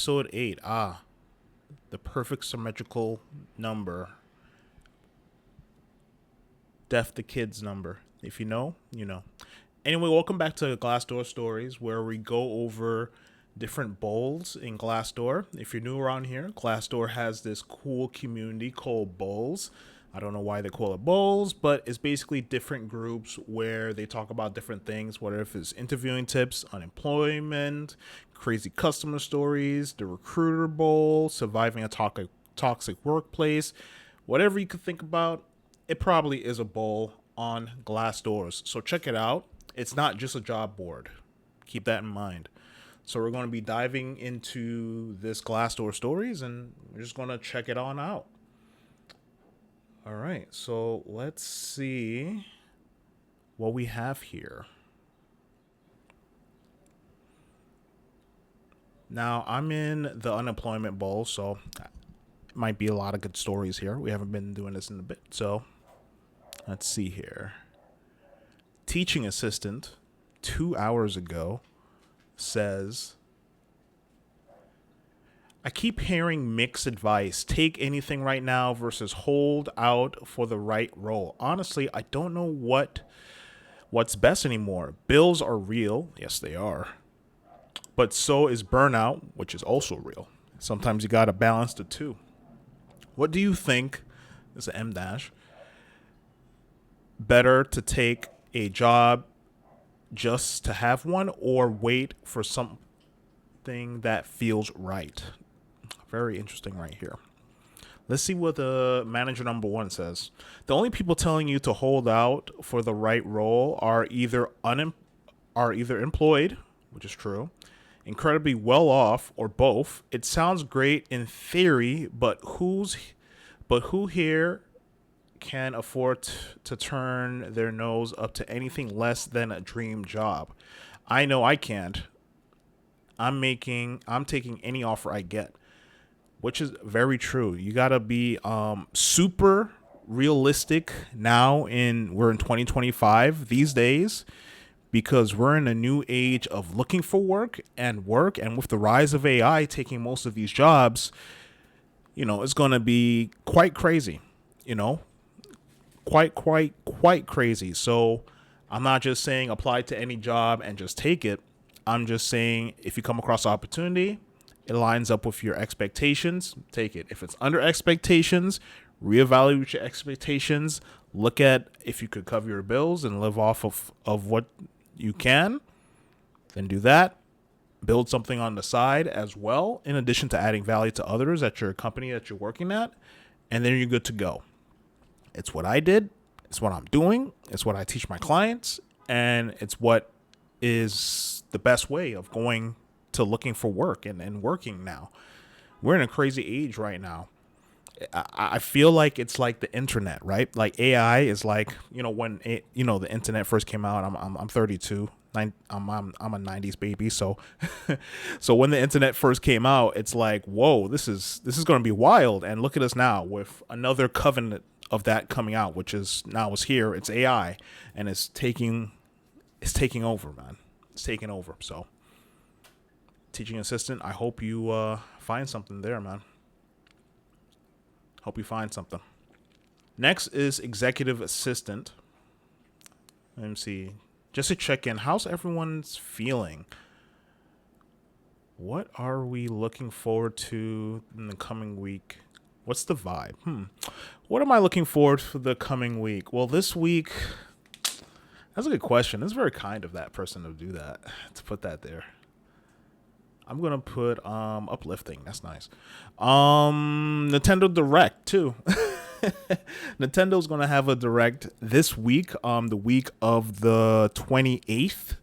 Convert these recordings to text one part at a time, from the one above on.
Episode 8. The perfect symmetrical number. Def the kid's number. If you know, you know. Anyway, welcome back to Glassdoor Stories, where we go over different bowls in Glassdoor. If you're new around here, Glassdoor has this cool community called bowls. I don't know why they call it bowls, but it's basically different groups where they talk about different things, whether if it's interviewing tips, unemployment, crazy customer stories, the recruiter bowl, surviving a toxic workplace, whatever you could think about, it probably is a bowl on Glassdoors. So check it out. It's not just a job board. Keep that in mind. So we're going to be diving into this Glassdoor stories and we're just going to check it on out. All right. So let's see what we have here. Now, I'm in the unemployment bowl, so it might be a lot of good stories here. We haven't been doing this in a bit. So let's see here. Teaching assistant 2 hours ago says, I keep hearing mixed advice. Take anything right now versus hold out for the right role. Honestly, I don't know what's best anymore. Bills are real. Yes, they are. But so is burnout, which is also real. Sometimes you got to balance the two. What do you think? This is an M dash. Better to take a job just to have one or wait for something that feels right? Very interesting right here. Let's see what the manager number one says. The only people telling you to hold out for the right role are either employed, which is true, incredibly well off, or both. It sounds great in theory, but who here can afford to turn their nose up to anything less than a dream job? I know I can't. I'm taking any offer I get, which is very true. You got to be super realistic now we're in 2025 these days, because we're in a new age of looking for work, and with the rise of AI taking most of these jobs, it's going to be quite crazy, you know, quite crazy. So I'm not just saying apply to any job and just take it. I'm just saying if you come across an opportunity, it lines up with your expectations, take it. If it's under expectations, reevaluate your expectations. Look at if you could cover your bills and live off of what you can, then do that. Build something on the side as well, in addition to adding value to others at your company that you're working at, and then you're good to go. It's what I did. It's what I'm doing. It's what I teach my clients. And it's what is the best way of going to looking for work and working now. We're in a crazy age right now. I feel like it's like the internet, right? Like AI is like, the internet first came out. I'm 32. I'm a 90s baby, so so when the internet first came out, it's like, whoa, this is going to be wild. And look at us now with another covenant of that coming out, which is now is here. It's AI, and it's taking over, man. It's taking over. So, teaching assistant, I hope you find something there, man. Hope you find something. Next is executive assistant. Let me see. Just to check in, how's everyone's feeling? What are we looking forward to in the coming week? What's the vibe? What am I looking forward for the coming week? Well, this week, that's a good question. It's very kind of that person to do that, to put that there. I'm gonna put uplifting. That's nice. Nintendo Direct too. Nintendo's gonna have a direct this week. The week of the 28th.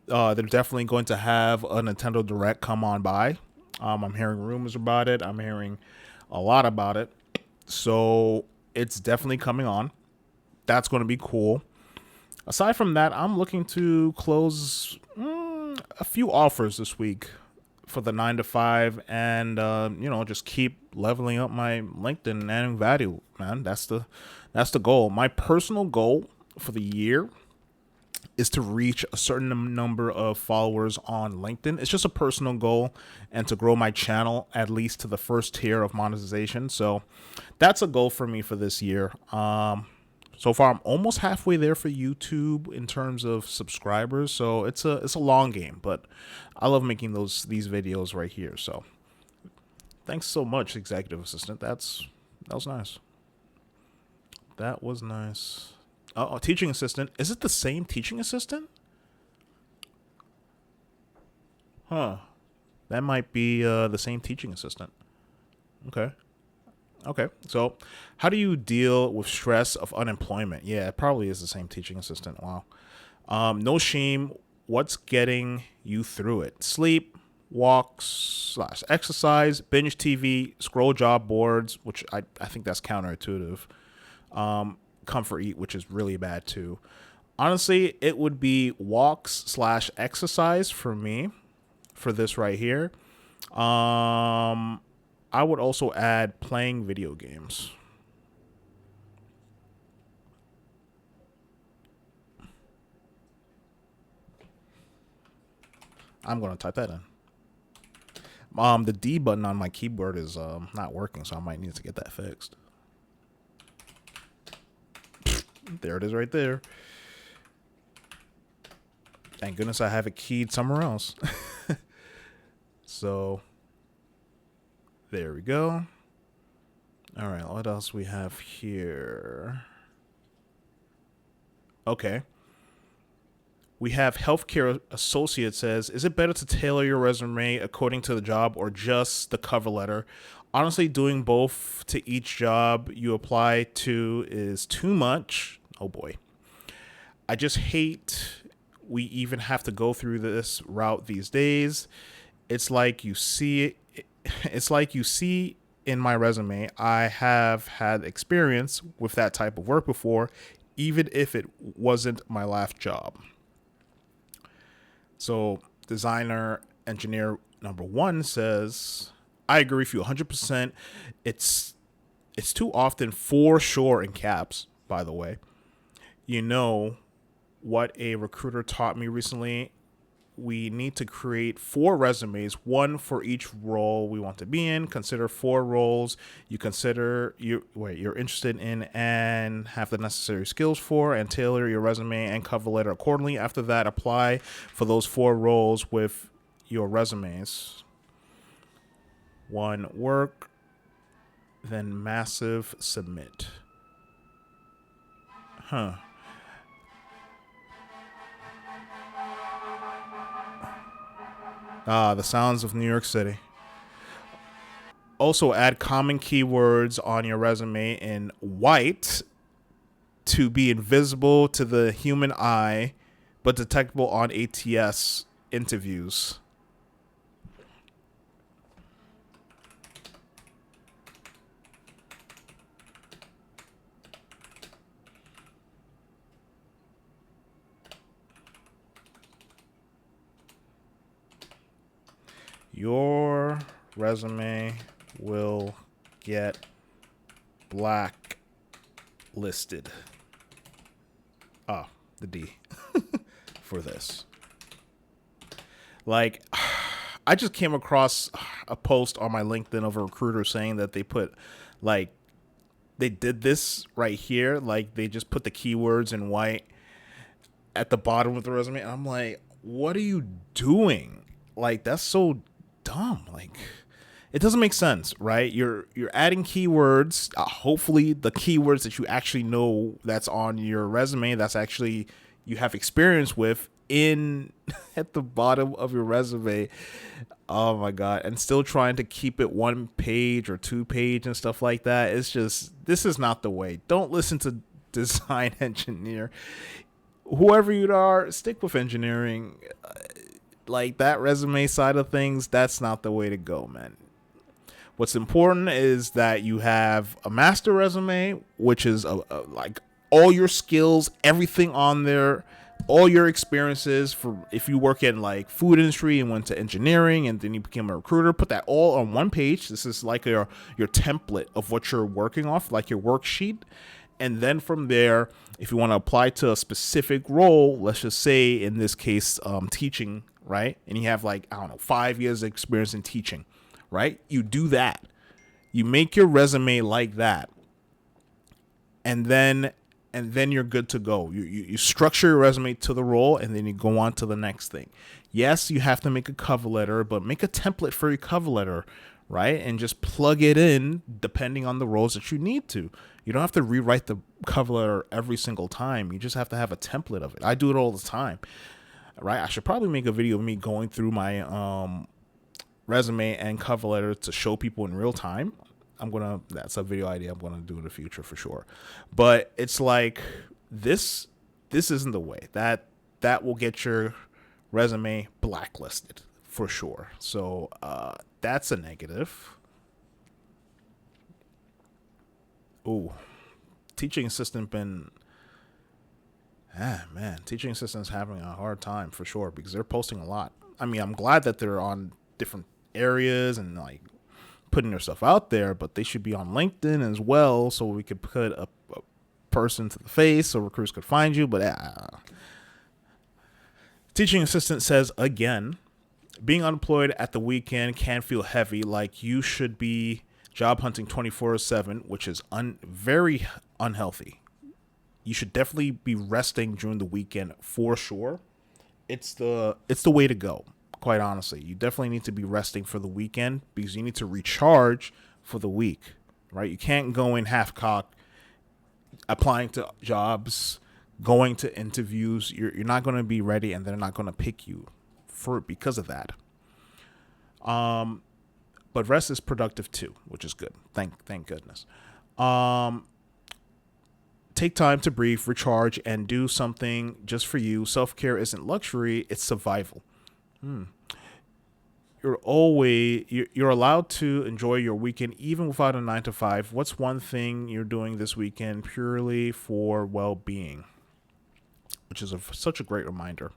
They're definitely going to have a Nintendo Direct come on by. I'm hearing rumors about it. I'm hearing a lot about it. So it's definitely coming on. That's going to be cool. Aside from that, I'm looking to close a few offers this week for the 9 to 5, and just keep leveling up my LinkedIn and adding value, man. That's the goal. My personal goal for the year is to reach a certain number of followers on LinkedIn. It's just a personal goal, and to grow my channel at least to the first tier of monetization. So that's a goal for me for this year. So far, I'm almost halfway there for YouTube in terms of subscribers. So it's a long game, but I love making these videos right here. So thanks so much, executive assistant. That was nice. That was nice. Oh, teaching assistant. Is it the same teaching assistant? Huh. That might be the same teaching assistant. Okay. Okay. So, how do you deal with stress of unemployment? Yeah, it probably is the same teaching assistant. Wow. No shame. What's getting you through it? Sleep, walks / exercise, binge TV, scroll job boards, which I think that's counterintuitive. Comfort eat, which is really bad too. Honestly, it would be walks / exercise for me for this right here. I would also add playing video games. I'm gonna type that in. The D button on my keyboard is not working, so I might need to get that fixed. There it is right there. Thank goodness I have it keyed somewhere else. So there we go. All right, what else we have here? Okay. We have healthcare associate says, is it better to tailor your resume according to the job or just the cover letter? Honestly, doing both to each job you apply to is too much. Oh boy. I just hate we even have to go through this route these days. It's like you see in my resume, I have had experience with that type of work before, even if it wasn't my last job. So designer engineer number 1 says, I agree with you 100%. It's too often for sure in caps, by the way. You know what a recruiter taught me recently? We need to create 4 resumes, 1 for each role we want to be in. Consider 4 roles you're interested in and have the necessary skills for, and tailor your resume and cover letter accordingly. After that, apply for those 4 roles with your resumes. 1 work, then massive submit. Huh. Ah, the sounds of New York City. Also, add common keywords on your resume in white to be invisible to the human eye, but detectable on ATS interviews. Your resume will get blacklisted. Oh, the D for this. Like, I just came across a post on my LinkedIn of a recruiter saying that they did this right here. Like, they just put the keywords in white at the bottom of the resume. And I'm like, what are you doing? Like, that's so dumb. Like, it doesn't make sense, right? You're adding keywords, hopefully the keywords that you actually know that's on your resume, that's actually you have experience with, in at the bottom of your resume. Oh my god. And still trying to keep it 1 page or 2 page and stuff like that. It's just, this is not the way. Don't listen to design engineer. Whoever you are, stick with engineering. Like, that resume side of things, that's not the way to go, man. What's important is that you have a master resume, which is like all your skills, everything on there, all your experiences. For if you work in like food industry and went to engineering and then you became a recruiter, put that all on 1 page. This is like your template of what you're working off, like your worksheet. And then from there, if you want to apply to a specific role, let's just say in this case, teaching, right? And you have like, I don't know, 5 years of experience in teaching, right? You do that. You make your resume like that. And then you're good to go. You structure your resume to the role, and then you go on to the next thing. Yes, you have to make a cover letter, but make a template for your cover letter, right? And just plug it in depending on the roles that you need to. You don't have to rewrite the cover letter every single time. You just have to have a template of it. I do it all the time, right? I should probably make a video of me going through my resume and cover letter to show people in real time. That's a video idea I'm gonna do in the future for sure. But it's like this isn't the way. That will get your resume blacklisted for sure. So that's a negative. Ooh, teaching assistant teaching assistants having a hard time for sure because they're posting a lot. I mean, I'm glad that they're on different areas and like putting their stuff out there, but they should be on LinkedIn as well, so we could put a person to the face so recruiters could find you. But teaching assistant says again, being unemployed at the weekend can feel heavy, like you should be job hunting 24/7, which is very unhealthy. You should definitely be resting during the weekend for sure. It's the way to go. Quite honestly, you definitely need to be resting for the weekend because you need to recharge for the week, right? You can't go in half-cocked, applying to jobs, going to interviews. You're not going to be ready, and they're not going to pick you because of that. But rest is productive too, which is good. Thank goodness. Take time to breathe, recharge, and do something just for you. Self-care isn't luxury; it's survival. You're allowed to enjoy your weekend even without a 9 to 5. What's one thing you're doing this weekend purely for well-being? Which is such a great reminder.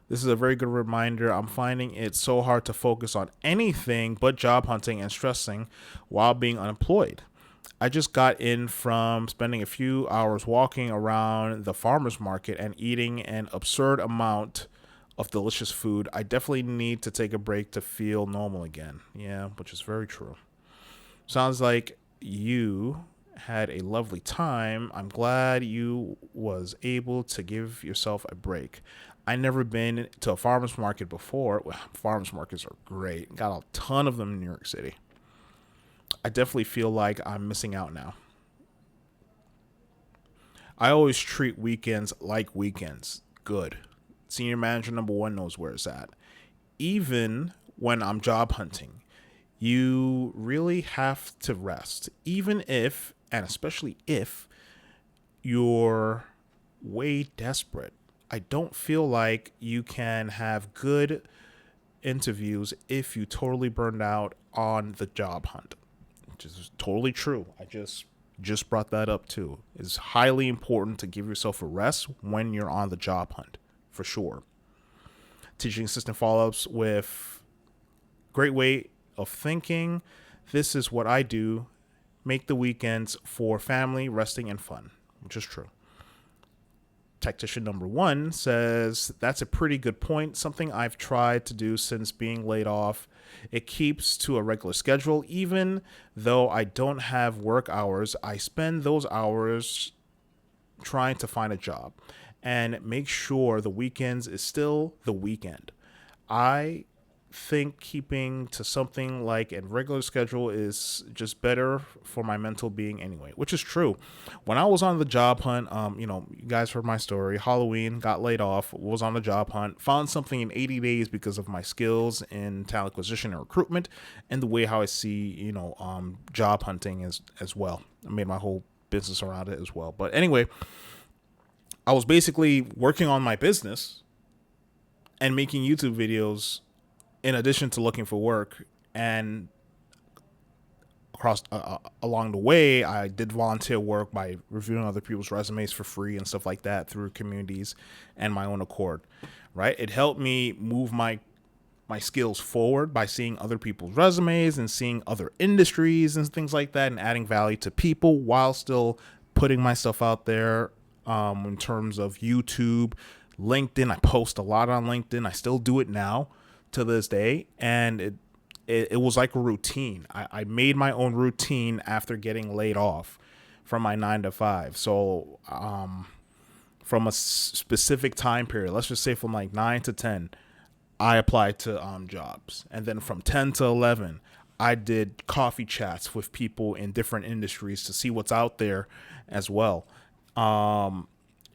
This is a very good reminder. I'm finding it so hard to focus on anything but job hunting and stressing while being unemployed. I just got in from spending a few hours walking around the farmer's market and eating an absurd amount of delicious food. I definitely need to take a break to feel normal again. Yeah, which is very true. Sounds like you had a lovely time. I'm glad you was able to give yourself a break. I never been to a farmer's market before. Well, farmer's markets are great. Got a ton of them in New York City. I definitely feel like I'm missing out now. I always treat weekends like weekends. Good. Senior manager number 1 knows where it's at. Even when I'm job hunting, you really have to rest. Even if, and especially if, you're way desperate. I don't feel like you can have good interviews if you totally burned out on the job hunt, which is totally true. I just brought that up too. It's highly important to give yourself a rest when you're on the job hunt. For sure. Teaching assistant follow-ups with great way of thinking. This is what I do. Make the weekends for family, resting, and fun, which is true. Tactician number 1 says, that's a pretty good point. Something I've tried to do since being laid off. It keeps to a regular schedule. Even though I don't have work hours, I spend those hours trying to find a job and make sure the weekends is still the weekend. I think keeping to something like a regular schedule is just better for my mental being anyway, which is true. When I was on the job hunt, you guys heard my story. Halloween, got laid off, was on the job hunt, found something in 80 days because of my skills in talent acquisition and recruitment and the way how I see, job hunting as well. I made my whole business around it as well. But anyway, I was basically working on my business and making YouTube videos in addition to looking for work. And along the way, I did volunteer work by reviewing other people's resumes for free and stuff like that through communities and my own accord, right? It helped me move my skills forward by seeing other people's resumes and seeing other industries and things like that and adding value to people while still putting myself out there in terms of YouTube, LinkedIn. I post a lot on LinkedIn. I still do it now to this day. And it was like a routine. I made my own routine after getting laid off from my 9 to 5. So from a specific time period, let's just say from like 9 to 10, I applied to jobs. And then from 10 to 11, I did coffee chats with people in different industries to see what's out there as well. And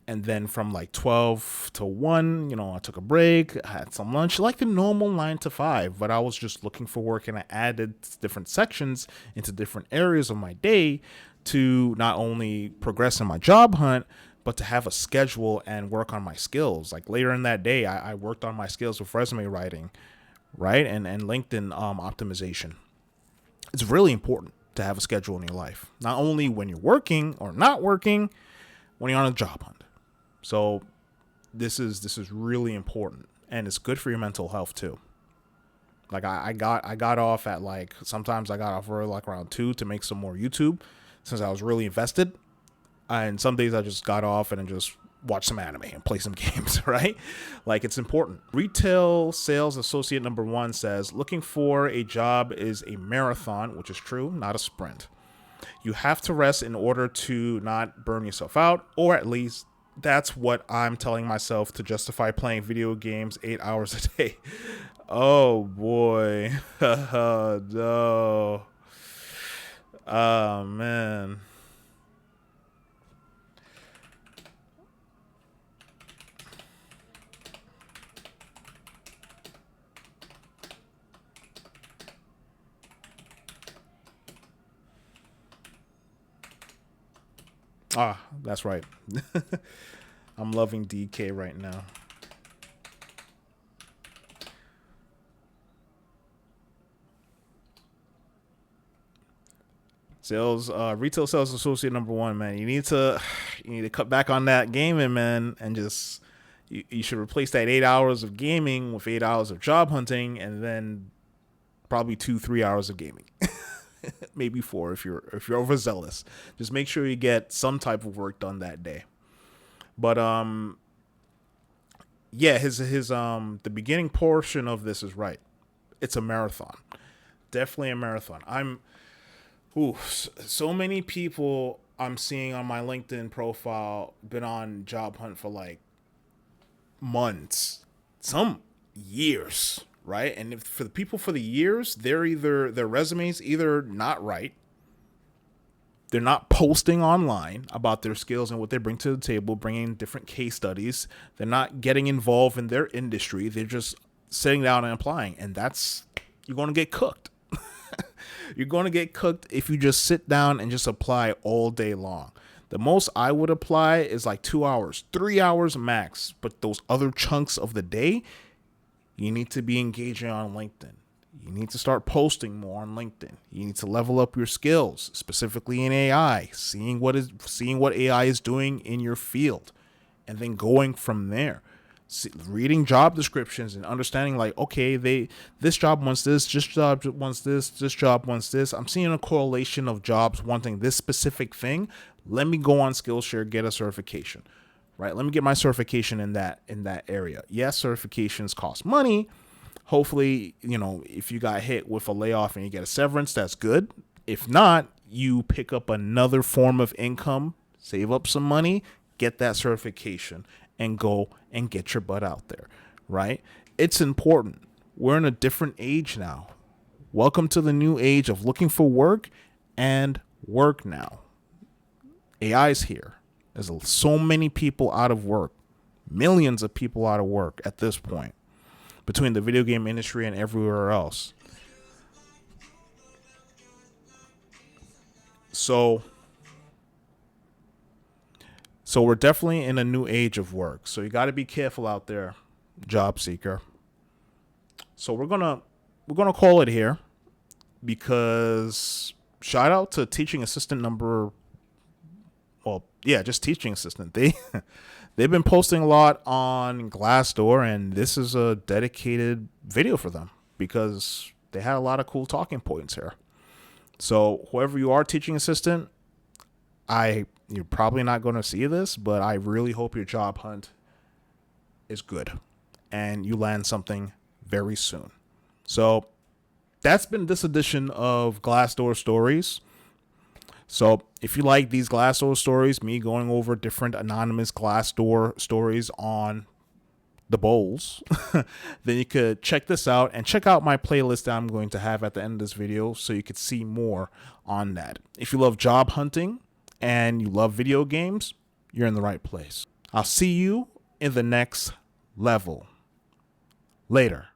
then from like 12 to 1, I took a break, I had some lunch, like the normal 9 to 5, but I was just looking for work, and I added different sections into different areas of my day to not only progress in my job hunt, but to have a schedule and work on my skills. Like later in that day, I worked on my skills with resume writing, right? And LinkedIn optimization. It's really important to have a schedule in your life, not only when you're working or not working, when you're on a job hunt. So this is really important, and it's good for your mental health too. Like I got off at like, sometimes I got off early, like around 2, to make some more YouTube since I was really invested. And some days I just got off and just watch some anime and play some games, right? Like, it's important. Retail sales associate number 1 says, looking for a job is a marathon, which is true, not a sprint. You have to rest in order to not burn yourself out, or at least that's what I'm telling myself to justify playing video games 8 hours a day. Oh boy. No. Oh man. Ah, that's right. I'm loving DK right now. Retail sales associate number 1, man. You need to cut back on that gaming, man, and just you should replace that 8 hours of gaming with 8 hours of job hunting, and then probably 2-3 hours of gaming. Maybe 4 if you're overzealous. Just make sure you get some type of work done that day. But yeah, his the beginning portion of this is right. It's a marathon. Definitely a marathon. So many people I'm seeing on my LinkedIn profile been on job hunt for like months, some years, right? And if for the people for the years, their resumes either not right, they're not posting online about their skills and what they bring to the table, bringing different case studies. They're not getting involved in their industry. They're just sitting down and applying, and you're going to get cooked. You're going to get cooked if you just sit down and just apply all day long. The most I would apply is like 2 hours, 3 hours max. But those other chunks of the day, you need to be engaging on LinkedIn. You need to start posting more on LinkedIn. You need to level up your skills, specifically in AI, seeing what AI is doing in your field, and then going from there. Reading job descriptions and understanding, like, okay, this job wants this job wants this job wants this. I'm seeing a correlation of jobs wanting this specific thing. Let me go on Skillshare, get a certification, right? Let me get my certification in that area. Yes, certifications cost money. Hopefully, if you got hit with a layoff and you get a severance, that's good. If not, you pick up another form of income, save up some money, get that certification, and go and get your butt out there, right? It's important. We're in a different age now. Welcome to the new age of looking for work and work now. AI's here. There's so many people out of work, millions of people out of work at this point, between the video game industry and everywhere else. So we're definitely in a new age of work. So you got to be careful out there, job seeker. So we're gonna call it here, because shout out to teaching assistant just teaching assistant. They've been posting a lot on Glassdoor, and this is a dedicated video for them because they had a lot of cool talking points here. So whoever you are, teaching assistant, I you're probably not going to see this, but I really hope your job hunt is good and you land something very soon. So that's been this edition of Glassdoor Stories. So if you like these Glassdoor stories, me going over different anonymous Glassdoor stories on the bowls, then you could check this out and check out my playlist that I'm going to have at the end of this video so you could see more on that. If you love job hunting and you love video games, you're in the right place. I'll see you in the next level. Later.